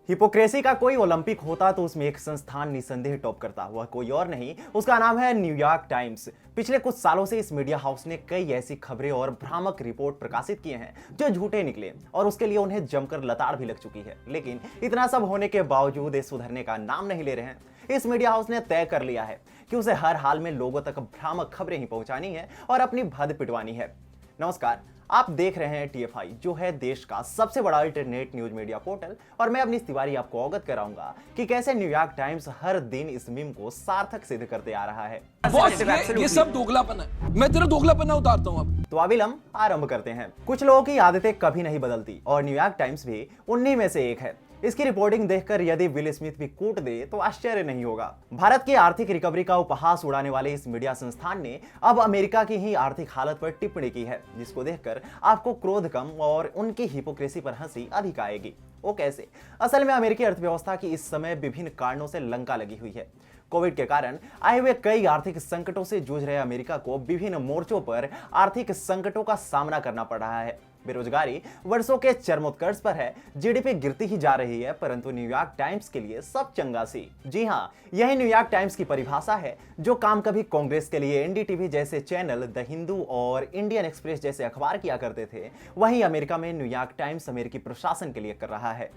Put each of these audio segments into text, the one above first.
Hypocrisy का कोई Olympic होता तो उसमें एक संस्थान निसंदेह टॉप करता। वह कोई और नहीं, उसका नाम है न्यूयॉर्क टाइम्स। पिछले कुछ सालों से इस मीडिया हाउस ने कई ऐसी खबरें और भ्रामक रिपोर्ट प्रकाशित किए हैं जो झूठे निकले और उसके लिए उन्हें जमकर लताड़ भी लग चुकी है। लेकिन इतना सब होने के बावजूद ये सुधरने का नाम नहीं ले रहे हैं। इस मीडिया हाउस ने तय कर लिया है कि उसे हर हाल में लोगों तक भ्रामक खबरें ही पहुंचानी है और अपनी भद पिटवानी है। नमस्कार, आप देख रहे हैं टीएफआई, जो है देश का सबसे बड़ा इंटरनेट न्यूज मीडिया पोर्टल। और मैं अपनी तिवारी आपको अवगत कराऊंगा कि कैसे न्यूयॉर्क टाइम्स हर दिन इस मीम को सार्थक सिद्ध करते आ रहा है। बॉस, ये सब दोगलापन है। मैं तेरा दोगलापन उतारता हूँ अब। तो अभी हम आरंभ करते हैं। कुछ लोगों की आदतें कभी नहीं बदलती और न्यूयॉर्क टाइम्स भी उन्हीं में से एक है। इसकी रिपोर्टिंग देखकर यदि विल स्मिथ भी कूट दे तो आश्चर्य नहीं होगा। भारत की आर्थिक रिकवरी का उपहास उड़ाने वाले इस मीडिया संस्थान ने अब अमेरिका की ही आर्थिक हालत पर टिप्पणी की है, जिसको देखकर आपको क्रोध कम और उनकी हिपोक्रेसी पर हंसी अधिक आएगी। वो कैसे? असल में अमेरिकी अर्थव्यवस्था की इस समय विभिन्न कारणों से लंका लगी हुई है। कोविड के कारण आए हुए कई आर्थिक संकटों से जूझ रहे अमेरिका को विभिन्न मोर्चों पर आर्थिक संकटों का सामना करना पड़ रहा है। बेरोजगारी वर्षों के चरमोत्कर्ष पर है, जीडीपी गिरती ही जा रही है, परंतु न्यूयॉर्क टाइम्स के लिए सब चंगा सी। जी हाँ, यही न्यूयॉर्क टाइम्स की परिभाषा है। जो काम कभी कांग्रेस के लिए एनडीटीवी जैसे चैनल, द हिंदू और इंडियन एक्सप्रेस जैसे अखबार किया करते थे, वही अमेरिका में न्यूयॉर्क टाइम्स अमेरिकी प्रशासन के लिए कर रहा है।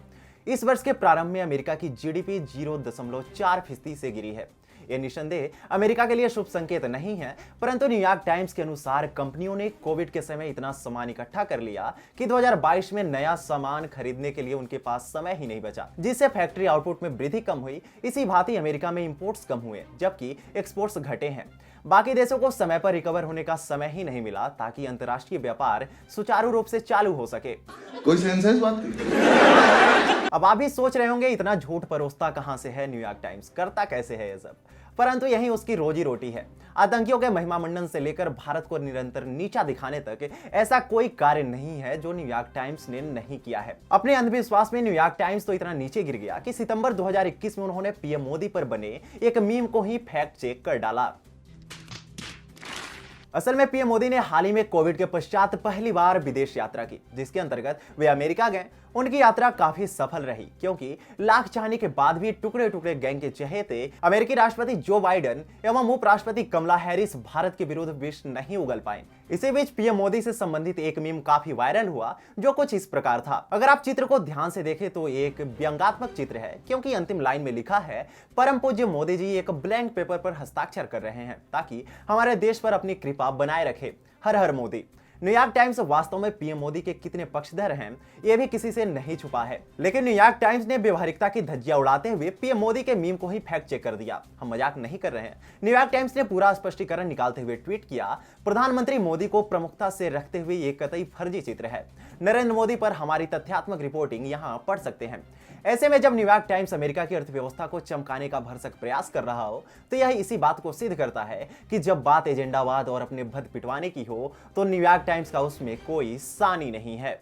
इस वर्ष के प्रारंभ में अमेरिका की जीडीपी 0.4% से गिरी है। यह निसंदेह अमेरिका के लिए शुभ संकेत नहीं है, परंतु न्यूयॉर्क टाइम्स के अनुसार कंपनियों ने कोविड के समय इतना सामान इकट्ठा कर लिया कि 2022 में नया सामान खरीदने के लिए उनके पास समय ही नहीं बचा, जिससे फैक्ट्री आउटपुट में वृद्धि कम हुई। इसी भांति अमेरिका में इंपोर्ट्स कम हुए जबकि एक्सपोर्ट्स घटे हैं। बाकी देशों को समय पर रिकवर होने का समय ही नहीं मिला ताकि अंतर्राष्ट्रीय व्यापार सुचारू रूप से चालू हो सके। कोई सेंस है इस बात की? अब आप भी सोच रहे होंगे इतना झूठ परोसता कहां से है न्यूयॉर्क टाइम्स, करता कैसे है ये सब? परंतु यही उसकी रोजी रोटी है। आतंकियों के महिमा मंडन से लेकर भारत को निरंतर नीचा दिखाने तक ऐसा कोई कार्य नहीं है जो न्यूयॉर्क टाइम्स ने नहीं किया है। अपने अंधविश्वास में न्यूयॉर्क टाइम्स तो इतना नीचे गिर गया कि सितंबर 2021 में उन्होंने पीएम मोदी पर बने एक मीम को ही फैक्ट चेक कर डाला। असल में पीएम मोदी ने हाल ही में कोविड के पश्चात पहली बार विदेश यात्रा की, जिसके अंतर्गत वे अमेरिका गए। उनकी यात्रा काफी सफल रही क्योंकि लाख चाहने के बाद भी टुकड़े टुकड़े गैंग के चहेते अमेरिकी राष्ट्रपति जो बाइडेन एवं उपराष्ट्रपति कमला हैरिस भारत के विरुद्ध विष नहीं उगल पाए। इसी बीच पीएम मोदी से संबंधित एक मीम काफी वायरल हुआ, जो कुछ इस प्रकार था। अगर आप चित्र को ध्यान से देखें तो एक व्यंग्यात्मक चित्र है, क्योंकि अंतिम लाइन में लिखा है, परम पूज्य मोदी जी एक ब्लैंक पेपर पर हस्ताक्षर कर रहे हैं ताकि हमारे देश पर अपनी कृपा बनाए रखे। हर हर मोदी। न्यूयॉर्क टाइम्स वास्तव में पीएम मोदी के कितने पक्षधर हैं, यह भी किसी से नहीं छुपा है। लेकिन न्यूयॉर्क टाइम्स ने व्यवहारिकता की धज्जियां उड़ाते हुए पीएम मोदी के मीम को ही फैक्ट चेक कर दिया। हम मजाक नहीं कर रहे हैं। न्यूयॉर्क टाइम्स ने पूरा स्पष्टीकरण निकालते हुए ट्वीट किया, प्रधानमंत्री मोदी को प्रमुखता से रखते हुए ये कतई फर्जी चित्र है। नरेंद्र मोदी पर हमारी तथ्यात्मक रिपोर्टिंग यहाँ पढ़ सकते हैं। ऐसे में जब न्यूयॉर्क टाइम्स अमेरिका की अर्थव्यवस्था को चमकाने का भरसक प्रयास कर रहा हो, तो यह इसी बात को सिद्ध करता है कि जब बात एजेंडावाद और अपने भद पिटवाने की हो तो न्यूयॉर्क टाइम्स का उसमें कोई सानी नहीं है।